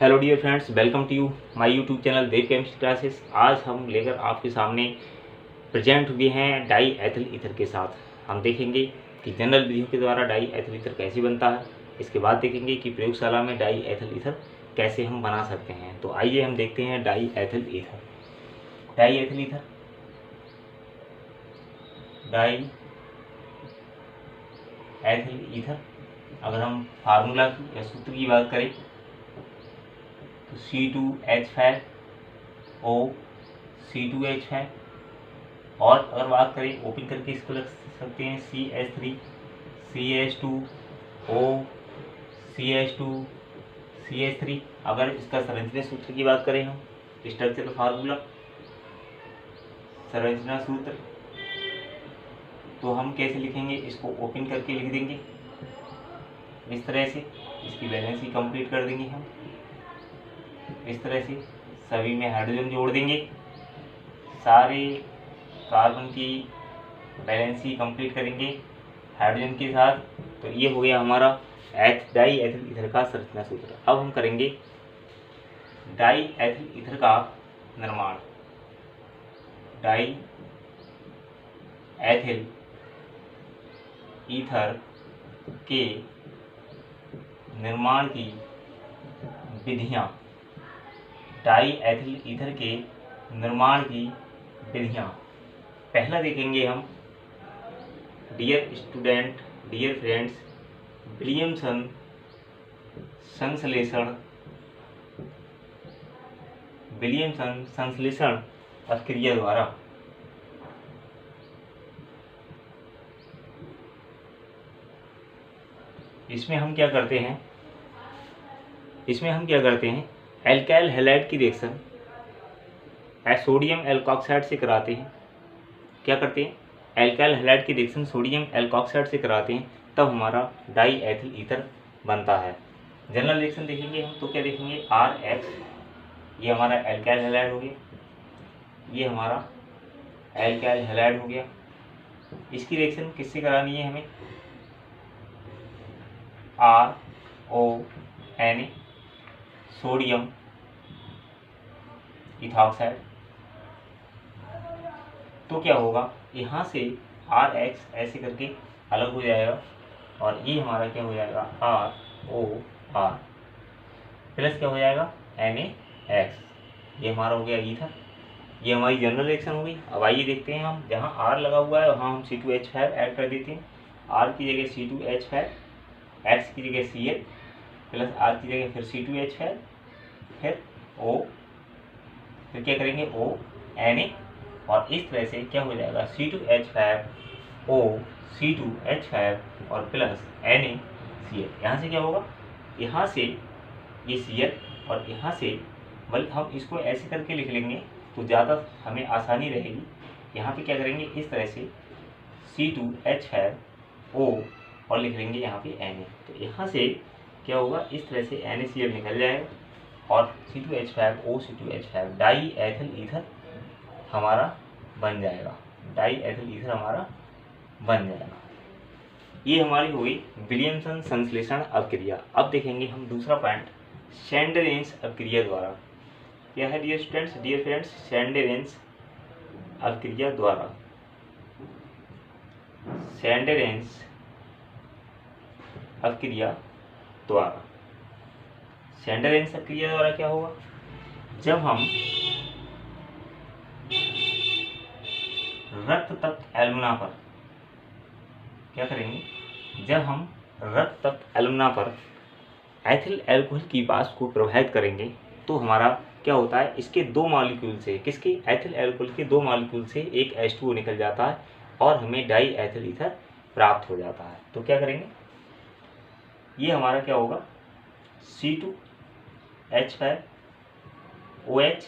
Hello dear friends, welcome to you my YouTube channel Dev chemistry classes. आज हम लेकर आपके सामने प्रेजेंट हुए हैं डाई एथिल ईथर के साथ। हम देखेंगे कि जनरल विधियों के द्वारा डाई एथिल ईथर कैसे बनता है। इसके बाद देखेंगे कि प्रयोगशाला में डाई एथिल ईथर कैसे हम बना सकते हैं। तो आइए हम देखते हैं die ethyl ether. Die ethyl ether, die ethyl ether, अगर हम फार्मूला या सूत्र की बात करें तो C2H5O C2H5, और अगर बात करें ओपन करके इसको लिख सकते हैं CH3 CH2O CH2 CH3। अगर इसका संरचना सूत्र की बात करें हम, स्ट्रक्चरल फार्मूला, संरचना सूत्र, तो हम कैसे लिखेंगे, इसको ओपन करके लिख देंगे इस तरह से। इसकी वैलेंसी कंप्लीट कर देंगे हम इस तरह से। सभी में हाइड्रोजन जोड़ देंगे, सारे कार्बन की वैलेंसी कंप्लीट करेंगे हाइड्रोजन के साथ। तो ये हो गया हमारा डाई एथिल ईथर का संरचना सूत्र। अब हम करेंगे डाई एथिल ईथर का निर्माण। डाई एथिल ईथर के निर्माण की विधियाँ। डाई एथिल ईथर के निर्माण की विधियाँ पहला देखेंगे हम। Dear student, dear friends, Williamson संश्लेषण, विलियमसन संश्लेषण प्रक्रिया द्वारा इसमें हम क्या करते हैं, एल्काइल हैलाइड की रिएक्शन सोडियम एल्कोक्साइड से कराते हैं। क्या करते हैं, एल्काइल हैलाइड की रिएक्शन सोडियम एल्कोक्साइड से कराते हैं, तब हमारा डाई एथिल ईथर बनता है। जनरल रिएक्शन देखेंगे हम तो क्या देखेंगे, RX, ये हमारा एल्काइल हैलाइड हो गया, ये हमारा एल्काइल हैलाइड हो गया। इसकी रिएक्शन किससे करानी है हमें, RONA, सोडियम इथॉक्साइड। तो क्या होगा, यहाँ से RX ऐसे करके अलग हो जाएगा और ये हमारा क्या हो जाएगा, ROR प्लस क्या हो जाएगा, NaX। ये हमारा हो गया ईथर। ये हमारी जनरल रिएक्शन हो गई। अब आइए देखते हैं हम, जहाँ R लगा हुआ है वहाँ हम C2H5 ऐड कर देते हैं। R की जगह C2H5, X की जगह Cl प्लस R की जगह फिर C2H5, फिर O, फिर क्या करेंगे ONA, और इस तरह से क्या हो जाएगा, C2H5O C2H5 और प्लस NaCl। यहाँ से क्या होगा, यहाँ से ये Cl और यहाँ से, बल्कि हम इसको ऐसे करके लिख लेंगे तो ज़्यादा हमें आसानी रहेगी। यहाँ पे क्या करेंगे, इस तरह से C2H5O और लिख लेंगे यहाँ पे Na। तो यहाँ से क्या होगा, इस तरह से NaCl निकल जाएगा और C2H5O C2H5 die ethyl ether हमारा बन जाएगा। डाई एथिल ईथर हमारा बन जाएगा। ये हमारी हुई विलियमसन संश्लेषण अभिक्रिया। अब देखेंगे हम दूसरा पॉइंट, सैंडरेन्स अभिक्रिया द्वारा। क्या है डियर स्टूडेंट्स, डियर फ्रेंड्स, सैंडरेन्स अभिक्रिया द्वारा। सैंडरेन्स अभिक्रिया द्वारा, सैंडरेन्स अभिक्रिया द्वारा क्या होगा, जब हम रक्त तत्व एल्युमिना पर क्या करेंगे, जब हम रक्त तत्व एल्युमिना पर एथिल अल्कोहल की वाष्प को प्रभावित करेंगे तो हमारा क्या होता है, इसके दो मॉलिक्यूल से, किसके, एथिल अल्कोहल के दो मॉलिक्यूल से एक H2O निकल जाता है और हमें डाई एथिल ईथर प्राप्त हो जाता है। तो क्या करेंगे, ये हमारा क्या होगा, C2H5OH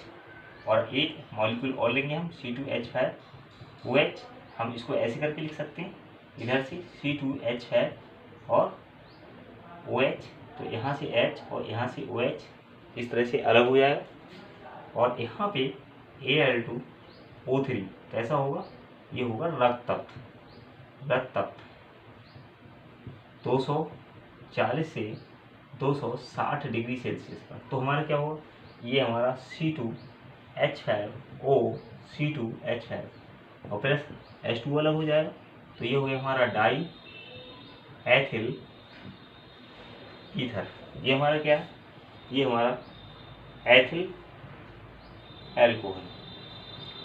और एक मॉलिक्यूल और लेंगे हम C2H5OH। हम इसको ऐसे करके लिख सकते हैं, इधर से C2H5 और OH, तो यहाँ से H और यहाँ से OH इस तरह से अलग हो जाएगा और यहाँ पे Al2O3 कैसा होगा, ये होगा रक्त तत्व 240 से 260 डिग्री सेल्सियस पर। तो हमारा क्या होगा, ये हमारा C2H5O C2H5 और प्लस H2 अलग हो जाएगा। तो ये हो गया हमारा डाई एथिल ईथर। ये हमारा क्या है, ये हमारा एथिल एल्कोहल।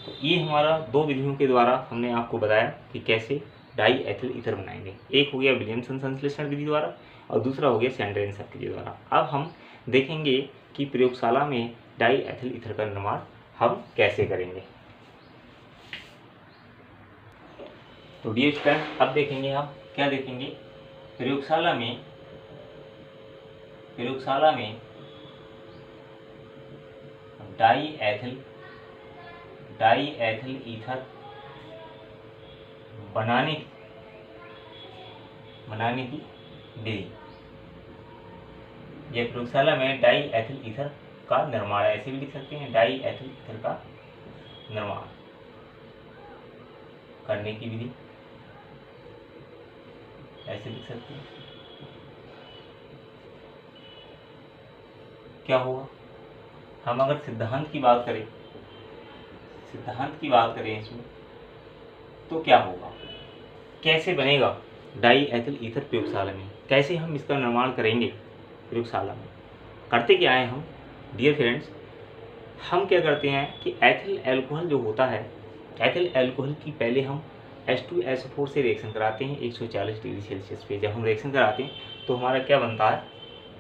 तो ये हमारा दो विधियों के द्वारा हमने आपको बताया कि कैसे डाई एथिल ईथर बनाएंगे। एक हो गया विलियमसन संश्लेषण विधि द्वारा और दूसरा हो गया सैंडरेनसर विधि द्वारा। अब हम देखेंगे कि प्रयोगशाला में डाई एथिल ईथर का निर्माण हम कैसे करेंगे। तो डियर स्टूडेंट, अब देखेंगे हम क्या देखेंगे, प्रयोगशाला में डाई एथिल ईथर बनाने की विधि। यह प्रयोगशाला में डाई एथिल ईथर का निर्माण, ऐसे भी लिख सकते हैं, डाई एथिल ईथर का निर्माण करने की विधि, ऐसे लिख सकते हैं। क्या होगा, हम अगर सिद्धांत की बात करें इसमें, तो क्या होगा, कैसे बनेगा डाई एथिल ईथर प्रयोगशाला में, कैसे हम इसका निर्माण करेंगे प्रयोगशाला में। करते क्या है हम डियर फ्रेंड्स, हम क्या करते हैं कि एथिल एल्कोहल जो होता है, एथिल एल्कोहल की पहले हम H2SO4 से रिएक्शन कराते हैं 140 डिग्री सेल्सियस पे। जब हम रिएक्शन कराते हैं तो हमारा क्या बनता है,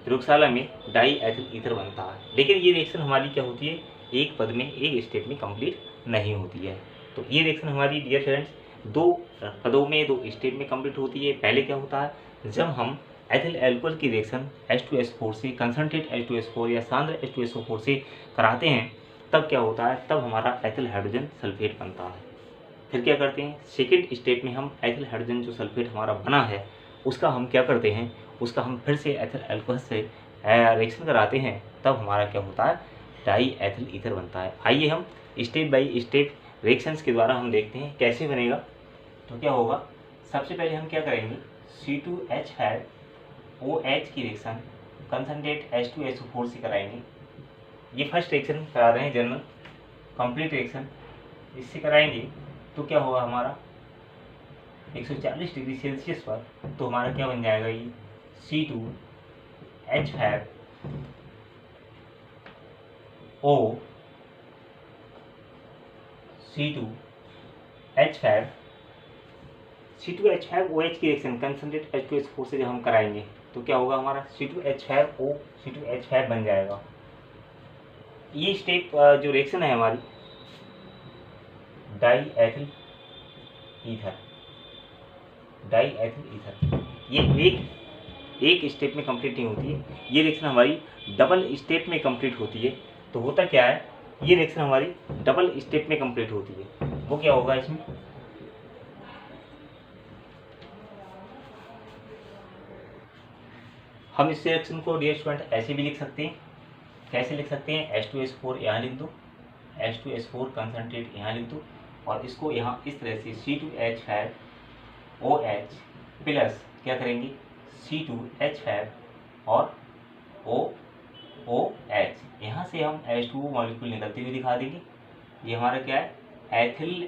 प्रयोगशाला में डाई एथिल ईथर बनता है। लेकिन ये रिएक्शन हमारी क्या होती है, एक पद में, एक स्टेप में कंप्लीट नहीं होती है। तो ये रिएक्शन हमारी डियर फ्रेंड्स दो पदों में, दो स्टेप में कंप्लीट होती है। पहले क्या होता है, जब हम एथिल एल्कोहल की रिएक्शन H2SO4 से, कंसंट्रेट H2SO4 या सांद्र H2SO4 से कराते हैं, तब क्या होता है, तब हमारा एथिल हाइड्रोजन सल्फेट बनता है। फिर क्या करते हैं, सेकेंड स्टेप में हम एथिल हाइड्रोजन जो सल्फेट हमारा बना है उसका हम क्या करते हैं, उसका हम फिर से एथिल एल्कोहल से रिएक्शन कराते हैं, तब हमारा क्या होता है, डाई एथिल ईथर बनता है। आइए हम स्टेप बाय स्टेप रिएक्शंस के द्वारा हम देखते हैं कैसे बनेगा। तो क्या होगा, सबसे पहले हम क्या करेंगे, C2H5OH की रिएक्शन कंसंट्रेट H2SO4 से कराएंगे। ये फर्स्ट रिएक्शन करा रहे हैं, जनरल कंप्लीट रिएक्शन, इससे कराएंगे। तो क्या होगा हमारा 140 डिग्री सेल्सियस पर, तो हमारा क्या बन जाएगा, ये C2H5O C2H5OH की रिएक्शन कंसंट्रेट H2SO4 से जब हम कराएंगे तो क्या होगा, हमारा C2H5O C2H5 बन जाएगा। ये स्टेप जो रिएक्शन है हमारी डाई एथिल ईथर, ये एक स्टेप में कंप्लीट नहीं होती है, ये रिएक्शन हमारी डबल स्टेप में कंप्लीट होती है। तो होता क्या है, ये रिएक्शन हमारी डबल स्टेप में कंप्लीट होती है। वो क्या होगा, इसमें हम इस रिएक्शन को डियर स्टूडेंट ऐसे भी लिख सकते हैं। कैसे लिख सकते हैं, H2SO4 यहाँ लिख दो, H2SO4 कंसंट्रेट यहाँ लिख दो, और इसको यहाँ इस तरह से C2H5OH प्लस क्या करेंगे, C2H5 और OH, यहाँ से हम H2O मॉलिक्यूल निकलते हुए दिखा देंगे। ये हमारा क्या है, एथिल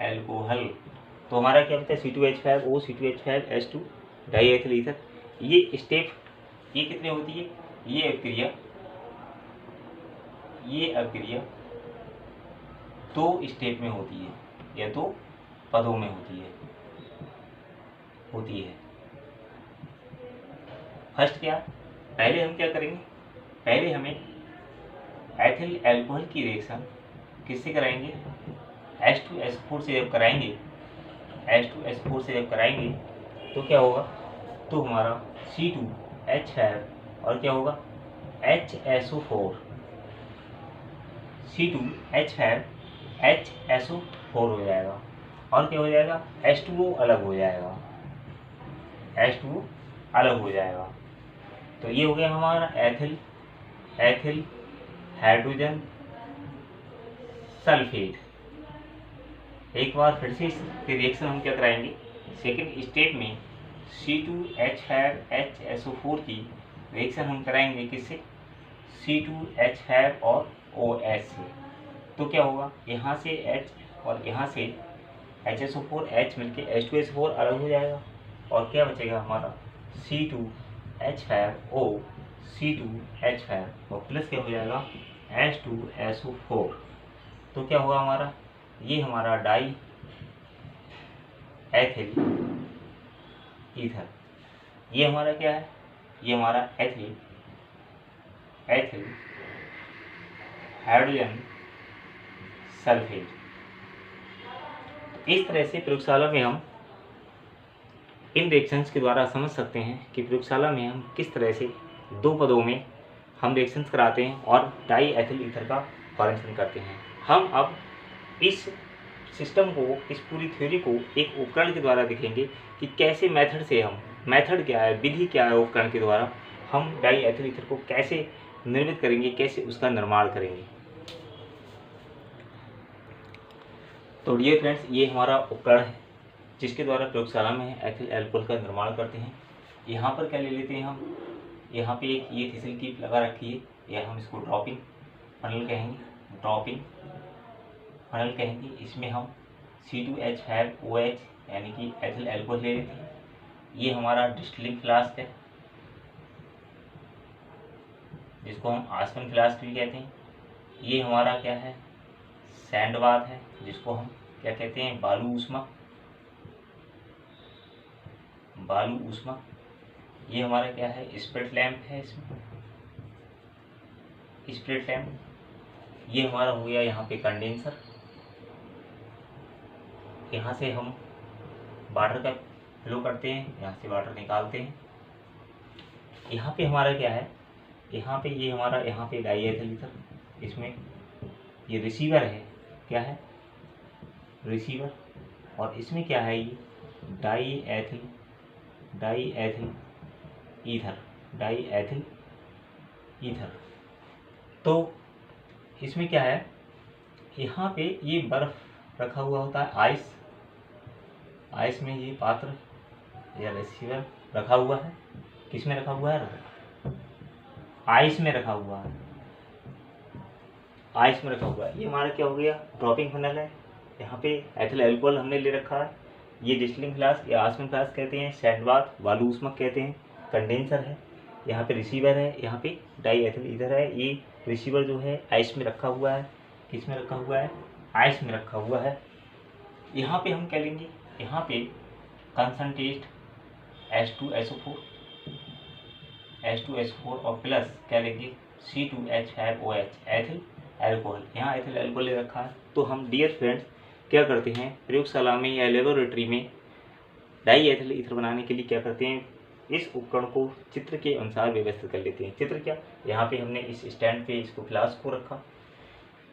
एल्कोहल। तो हमारा क्या होता है, C2H5O C2H5H2 die ethyl ether. ये स्टेप, ये कितने होती है, ये अभिक्रिया दो स्टेप में होती है या दो पदों में होती है। फर्स्ट क्या, पहले हम क्या करेंगे, पहले हमें एथिल एल्कोहल की रिएक्शन किससे कराएंगे, H2SO4 से जब कराएंगे, तो क्या होगा, तो हमारा C2H5 और क्या होगा HSO4, C2H5HSO4 हो जाएगा, और क्या हो जाएगा, H2O अलग हो जाएगा। तो ये हो गया हमारा एथिल हाइड्रोजन सल्फेट। एक बार फिर से इस रिएक्शन हम क्या कराएंगे, सेकेंड स्टेप में C2H5HSO4 की रिएक्शन हम कराएंगे किससे, C2H5 और OH से। तो क्या होगा, यहाँ से H और यहाँ से HSO4 H मिलके H2SO4 अलग हो जाएगा और क्या बचेगा हमारा C2H5O C2H5 और प्लस क्या हो जाएगा H2SO4। तो क्या होगा हमारा, ये हमारा डाई एथिल ईथर, ये हमारा क्या है, ये हमारा एथिल हाइड्रोजन सल्फेट। इस तरह से प्रयोगशाला में हम इन रिएक्शंस के द्वारा समझ सकते हैं कि प्रयोगशाला में हम किस तरह से दो पदों में हम रिएक्शंस कराते हैं और डाई एथिल ईथर का फॉर्मेशन करते हैं। हम अब इस सिस्टम को, इस पूरी थ्योरी को एक उपकरण के द्वारा देखेंगे कि कैसे मेथड से हम, मेथड क्या है, विधि क्या है, उपकरण के द्वारा हम डाई एथिल ईथर को कैसे निर्मित करेंगे, कैसे उसका निर्माण करेंगे। तो डियर फ्रेंड्स, ये हमारा उपकरण है जिसके द्वारा प्रयोगशाला में एथिल एल्कोहल का निर्माण करते हैं। यहाँ पर क्या ले लेते हैं हम, यहाँ पे एक ये थिसिल टिप लगा रखी है, या हम इसको ड्रॉपिंग फनल कहेंगे, ड्रॉपिंग फनल कहेंगे। इसमें हम C2H5OH यानी कि एथिल एल्कोहल ले लेते हैं। ये हमारा डिस्टिलिंग फ्लास्क है जिसको हम आसमन फ्लास्क भी कहते हैं। ये हमारा क्या है, सैंड बाथ है जिसको हम क्या कहते हैं, बालू ऊष्मा, बालू ऊष्मा। ये हमारा क्या है, स्प्रिट लैंप है, इसमें स्प्रिट लैंप। ये हमारा हो गया यहाँ पे कंडेंसर, यहाँ से हम वाटर का फ्लो करते हैं, यहाँ से वाटर निकालते हैं। यहाँ पे हमारा क्या है, यहाँ पे ये हमारा, यहाँ पे डाई एथिल ईथर, इसमें ये रिसीवर है, क्या है रिसीवर, और इसमें क्या है, ये डाई एथिल ईथर। तो इसमें क्या है, यहाँ पे ये बर्फ रखा हुआ होता है, आइस में ये पात्र या रिसीवर रखा हुआ है। किस में रखा हुआ है, आइस में रखा हुआ है, आइस में रखा हुआ है। ये हमारा क्या हो गया, ड्रॉपिंग फनल है। यहाँ पे एथिल एल्कोहल हमने ले रखा है। ये डिस्टिलिंग फ्लास्क या आसमन फ्लास्क कहते हैं, सैंड बाथ बालू ऊष्मक कहते हैं, कंडेंसर है। यहाँ पे रिसीवर है, यहाँ पे डाई एथिल ईथर है। ये रिसीवर जो है आइस में रखा हुआ है। किस में रखा हुआ है, आइस में रखा हुआ है। यहाँ पे हम क्या लेंगे, यहाँ पे कंसंट्रेट H2SO4 और प्लस क्या लेंगे C2H5OH एथिल एल्कोहल। यहाँ एथिल एल्कोहल ले रखा है। तो हम डियर फ्रेंड्स क्या करते हैं, प्रयोगशाला में या लेबोरेटरी में डाई एथिल ईथर बनाने के लिए क्या करते हैं, इस उपकरण को चित्र के अनुसार व्यवस्थित कर लेते हैं। चित्र क्या, यहाँ पे हमने इस स्टैंड पे इसको फ्लास्क को रखा,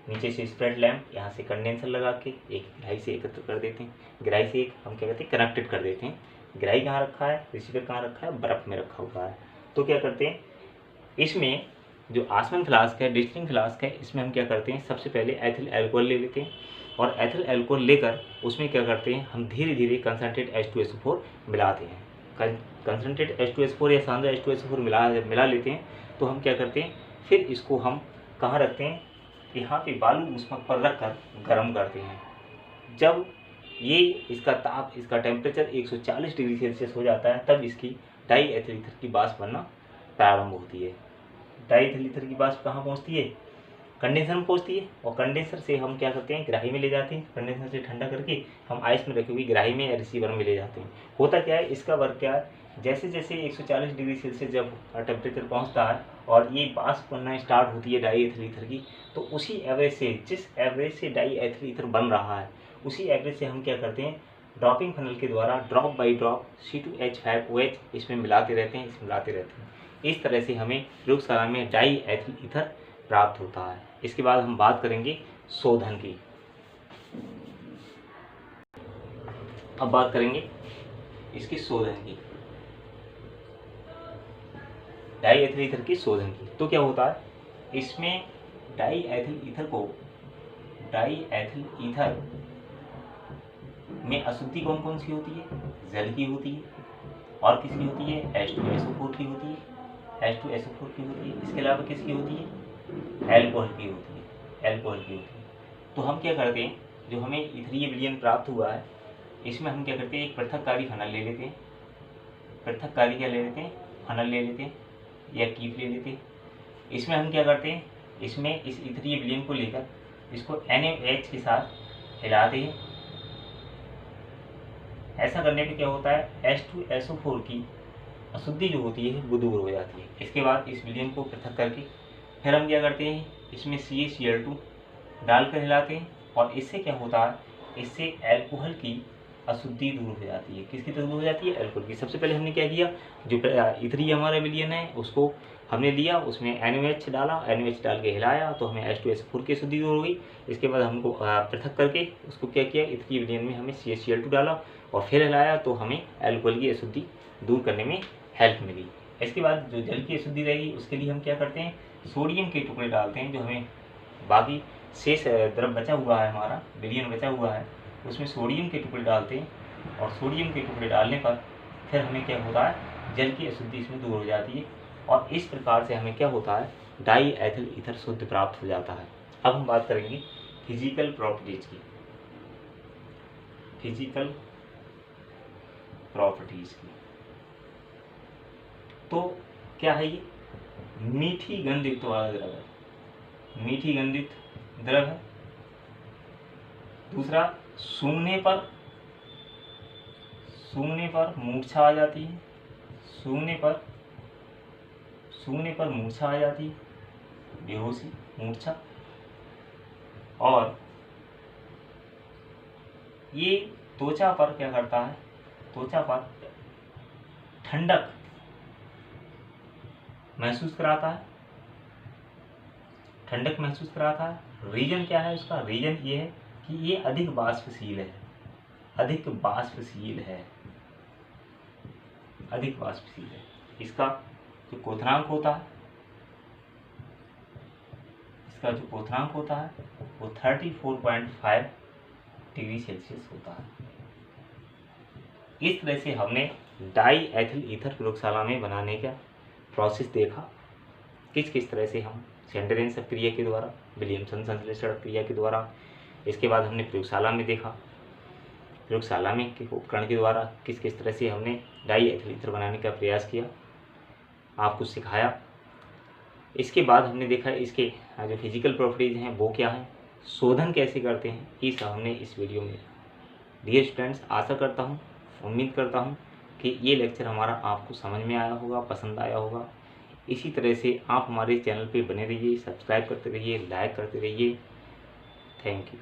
नीचे से स्प्रेड लैंप, यहाँ से कंडेंसर लगा के एक गिराई से एकत्र कर देते हैं। गिराई से एक हम क्या कहते हैं, कनेक्टेड कर देते हैं। गिराई कहाँ रखा है, रिसीवर कहाँ रखा है, बर्फ़ में रखा हुआ है। तो क्या करते हैं, इसमें जो आसमन फ्लास्क है, डिस्टिलिंग फ्लास्क है, इसमें हम क्या करते हैं, सबसे पहले एथिल एल्कोहल ले लेते हैं और एथिल एल्कोहल लेकर उसमें क्या करते हैं, हम धीरे धीरे कंसंट्रेट H2SO4 मिलाते हैं। कंसंट्रेट H2SO4 या सांद्र H2SO4 मिला लेते हैं। तो हम क्या करते हैं, फिर इसको हम कहाँ रखते हैं, यहाँ पे बालू ऊष्मक पर रखकर गर्म करते हैं। जब ये इसका ताप, इसका टेम्परेचर 140 डिग्री सेल्सियस हो जाता है, तब इसकी डाई एथिल ईथर की वाष्प बनना प्रारंभ होती है। डाई एथिल ईथर की वाष्प कहाँ पहुँचती है, कंडेंसर में पहुँचती है, और कंडेंसर से हम क्या करते हैं, ग्राही में ले जाते हैं। कंडेंसर से ठंडा करके हम आइस में रखी हुई ग्राही में या रिसीवर में ले जाते हैं। होता क्या है, इसका वर्क क्या है, जैसे जैसे 140 डिग्री सेल्सियस जब टेम्परेचर पहुंचता है और ये वाष्प बनना स्टार्ट होती है डाई एथिल ईथर की, तो उसी एवरेज से, जिस एवरेज से डाई एथिल ईथर बन रहा है, उसी एवरेज से हम क्या करते हैं, ड्रॉपिंग फनल के द्वारा ड्रॉप बाई ड्रॉप C2H5OH इसमें मिलाते रहते हैं, इस तरह से हमें प्रयोगशाला में डाई एथिल ईथर प्राप्त होता है। इसके बाद हम बात करेंगे शोधन की। अब बात करेंगे इसकी शोधन की, डाई एथिल ईथर की शोधन की। तो क्या होता है, इसमें डाई एथिल ईथर में अशुद्धि कौन कौन सी होती है, जल की होती है, और किसकी होती है, H2SO4 की होती है, H2SO4 की होती है। इसके अलावा किसकी होती है, एल्कोहल की होती है, एल्कोहल की होती है। तो हम क्या करते हैं, जो हमें इथरीय विलयन प्राप्त हुआ है, इसमें हम क्या करते हैं, एक पृथककारी फनल ले लेते हैं, पृथककारी क्या ले लेते हैं, फनल ले लेते हैं या कीप ले लेते हैं। इसमें हम क्या करते हैं, इसमें इस इथरीय विलयन को लेकर इसको NaOH के साथ हिलाते हैं। ऐसा करने पे क्या होता है, H2SO4 की अशुद्धि जो होती है वो दूर हो जाती है। इसके बाद इस विलयन को पृथक करके फिर हम क्या करते हैं, इसमें CaCl2 डालकर हिलाते हैं और इससे क्या होता है, इससे एल्कोहल की अशुद्धि दूर हो जाती है। किसकी दूर हो जाती है, एल्कोहल की। सबसे पहले हमने क्या किया, जो इथरीय हमारा विलयन है उसको हमने लिया, उसमें NaOH डाला, NaOH डाल के हिलाया तो हमें H2SO4 की अशुद्धि दूर हो गई। इसके बाद हमको पृथक करके उसको क्या किया, इथरीय विलयन में हमें CaCl2 डाला और फिर हिलाया तो हमें एल्कोहल की अशुद्धि दूर करने में हेल्प मिली। इसके बाद जो जल की अशुद्धि रहेगी उसके लिए हम क्या करते हैं, सोडियम के टुकड़े डालते हैं। जो हमें बाकी शेष द्रव बचा हुआ है, हमारा विलयन बचा हुआ है, उसमें सोडियम के टुकड़े डालते हैं और सोडियम के टुकड़े डालने पर फिर हमें क्या होता है, जल की अशुद्धि इसमें दूर हो जाती है और इस प्रकार से हमें क्या होता है, डाई एथिल ईथर शुद्ध प्राप्त हो जाता है। अब हम बात करेंगे फिजिकल प्रॉपर्टीज की, फिजिकल प्रॉपर्टीज की। तो क्या है, ये मीठी गंधित वाला द्रव है, मीठी गंधित द्रव है। दूसरा, सूंघने पर मूर्छा आ जाती है, सूंघने पर मूर्छा आ जाती है, बेहोशी, मूर्छा। और ये त्वचा पर क्या करता है, त्वचा पर ठंडक महसूस कराता है, ठंडक महसूस कराता है। रीजन क्या है उसका, रीजन ये है कि ये अधिक वाष्पशील है, अधिक वाष्पशील है, अधिक वाष्पशील है। इसका जो क्वथनांक होता है, इसका जो क्वथनांक होता है वो 34.5 डिग्री सेल्सियस होता है। इस तरह से हमने डाई एथिल ईथर प्रयोगशाला में बनाने का प्रोसेस देखा, किस किस तरह से हम सेंडरेंस क्रिया के द्वारा, विलियमसन संश्लेषण क्रिया के द्वारा। इसके बाद हमने प्रयोगशाला में देखा, प्रयोगशाला में उपकरण के द्वारा किस किस तरह से हमने डाई एथिल ईथर बनाने का प्रयास किया, आपको सिखाया। इसके बाद हमने देखा इसके जो फिजिकल प्रॉपर्टीज हैं वो क्या हैं, शोधन कैसे करते हैं, ये सब हमने इस वीडियो में। डियर स्टूडेंट्स, आशा करता हूँ, उम्मीद करता हूँ कि ये लेक्चर हमारा आपको समझ में आया होगा, पसंद आया होगा। इसी तरह से आप हमारे चैनल पे बने रहिए, सब्सक्राइब करते रहिए, लाइक करते रहिए। Thank you.